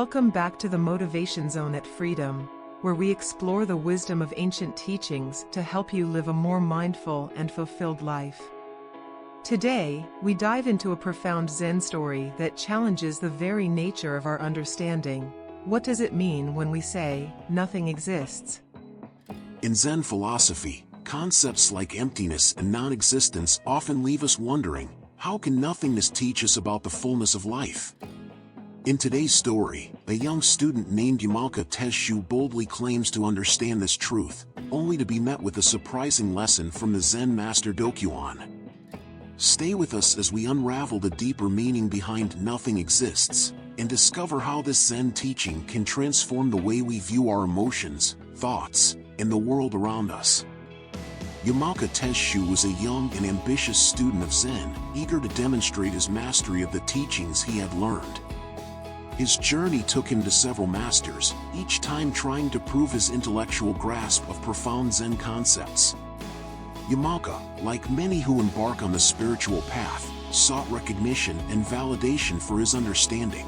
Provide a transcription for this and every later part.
Welcome back to the Motivation Zone at Freedom, where we explore the wisdom of ancient teachings to help you live a more mindful and fulfilled life. Today, we dive into a profound Zen story that challenges the very nature of our understanding. What does it mean when we say, nothing exists? In Zen philosophy, concepts like emptiness and non-existence often leave us wondering, how can nothingness teach us about the fullness of life? In today's story, a young student named Yamaoka Tesshu boldly claims to understand this truth, only to be met with a surprising lesson from the Zen master Dokuon. Stay with us as we unravel the deeper meaning behind nothing exists, and discover how this Zen teaching can transform the way we view our emotions, thoughts, and the world around us. Yamaoka Tesshu was a young and ambitious student of Zen, eager to demonstrate his mastery of the teachings he had learned. His journey took him to several masters, each time trying to prove his intellectual grasp of profound Zen concepts. Yamaoka, like many who embark on the spiritual path, sought recognition and validation for his understanding.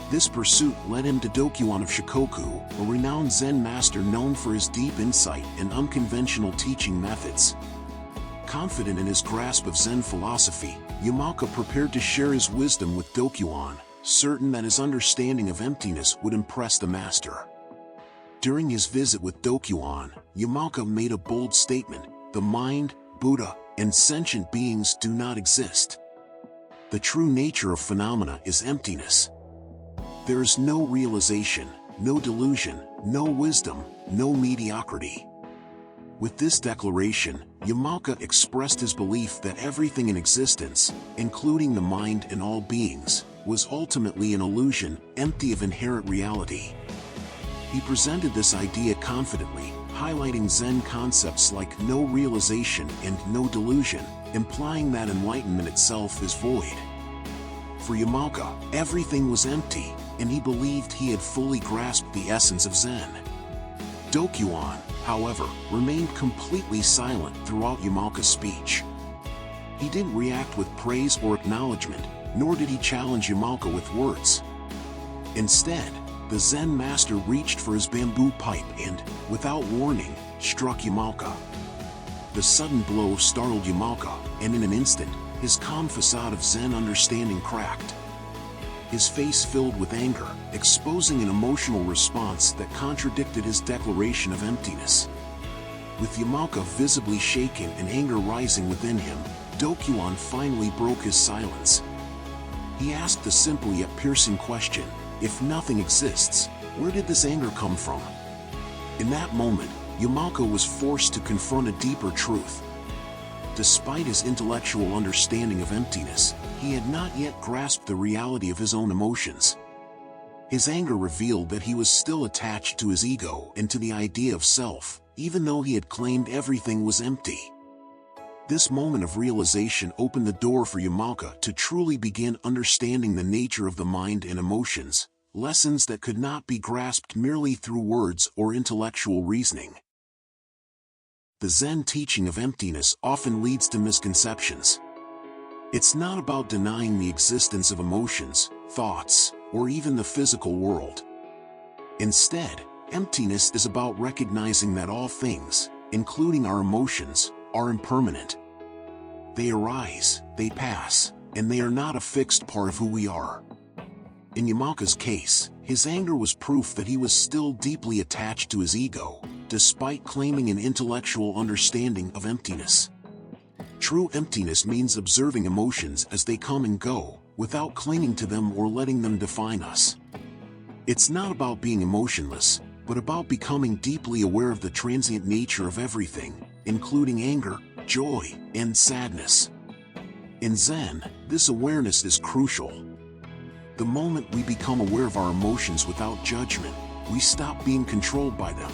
This pursuit led him to Dokuon of Shikoku, a renowned Zen master known for his deep insight and unconventional teaching methods. Confident in his grasp of Zen philosophy, Yamaoka prepared to share his wisdom with Dokuon, certain that his understanding of emptiness would impress the master. During his visit with Dokuon, Yamaoka made a bold statement: the mind, Buddha, and sentient beings do not exist. The true nature of phenomena is emptiness. There is no realization, no delusion, no wisdom, no mediocrity. With this declaration, Yamaoka expressed his belief that everything in existence, including the mind and all beings, was ultimately an illusion, empty of inherent reality. He presented this idea confidently, highlighting Zen concepts like no realization and no delusion, implying that enlightenment itself is void. For Yamaoka, everything was empty, and he believed he had fully grasped the essence of Zen. Dokuon, however, remained completely silent throughout Yamaoka's speech. He didn't react with praise or acknowledgement, nor did he challenge Yamaoka with words. Instead, the Zen master reached for his bamboo pipe and, without warning, struck Yamaoka. The sudden blow startled Yamaoka, and in an instant, his calm facade of Zen understanding cracked. His face filled with anger, exposing an emotional response that contradicted his declaration of emptiness. With Yamaoka visibly shaken and anger rising within him, Dokuon finally broke his silence. He asked the simple yet piercing question: if nothing exists, where did this anger come from? In that moment, Yamaoka was forced to confront a deeper truth. Despite his intellectual understanding of emptiness, he had not yet grasped the reality of his own emotions. His anger revealed that he was still attached to his ego and to the idea of self, even though he had claimed everything was empty. This moment of realization opened the door for Yamaoka to truly begin understanding the nature of the mind and emotions, lessons that could not be grasped merely through words or intellectual reasoning. The Zen teaching of emptiness often leads to misconceptions. It's not about denying the existence of emotions, thoughts, or even the physical world. Instead, emptiness is about recognizing that all things, including our emotions, are impermanent. They arise, they pass, and they are not a fixed part of who we are. In Yamaoka's case, his anger was proof that he was still deeply attached to his ego, despite claiming an intellectual understanding of emptiness. True emptiness means observing emotions as they come and go, without clinging to them or letting them define us. It's not about being emotionless, but about becoming deeply aware of the transient nature of everything, including anger, joy, and sadness. In Zen, this awareness is crucial. The moment we become aware of our emotions without judgment, we stop being controlled by them.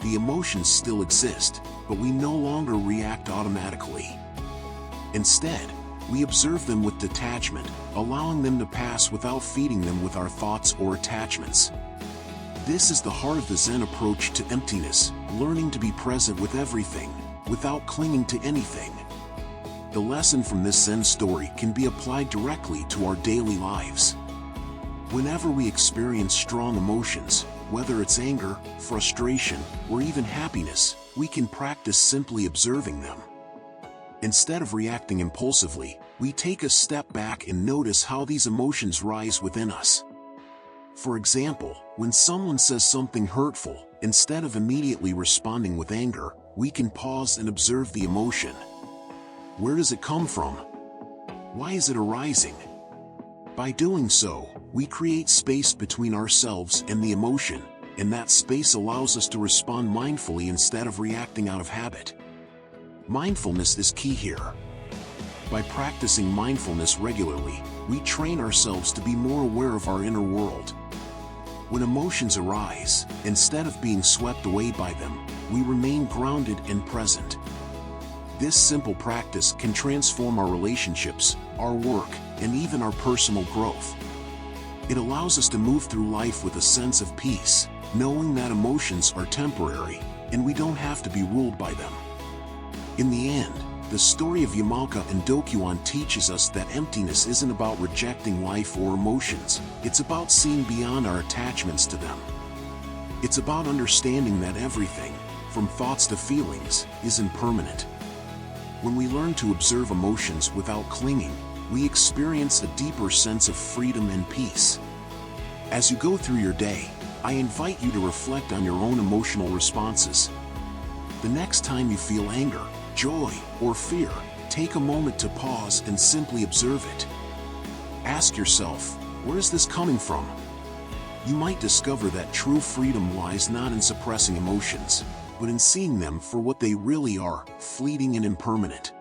The emotions still exist, but we no longer react automatically. Instead, we observe them with detachment, allowing them to pass without feeding them with our thoughts or attachments. This is the heart of the Zen approach to emptiness, learning to be present with everything, without clinging to anything. The lesson from this Zen story can be applied directly to our daily lives. Whenever we experience strong emotions, whether it's anger, frustration, or even happiness, we can practice simply observing them. Instead of reacting impulsively, we take a step back and notice how these emotions rise within us. For example, when someone says something hurtful, instead of immediately responding with anger, we can pause and observe the emotion. Where does it come from? Why is it arising? By doing so, we create space between ourselves and the emotion, and that space allows us to respond mindfully instead of reacting out of habit. Mindfulness is key here. By practicing mindfulness regularly, we train ourselves to be more aware of our inner world. When emotions arise, instead of being swept away by them, we remain grounded and present. This simple practice can transform our relationships, our work, and even our personal growth. It allows us to move through life with a sense of peace, knowing that emotions are temporary, and we don't have to be ruled by them. In the end, the story of Yamaoka and Dokuon teaches us that emptiness isn't about rejecting life or emotions, it's about seeing beyond our attachments to them. It's about understanding that everything, from thoughts to feelings, is impermanent. When we learn to observe emotions without clinging, we experience a deeper sense of freedom and peace. As you go through your day, I invite you to reflect on your own emotional responses. The next time you feel anger, joy, or fear, take a moment to pause and simply observe it. Ask yourself, where is this coming from? You might discover that true freedom lies not in suppressing emotions, but in seeing them for what they really are, fleeting and impermanent.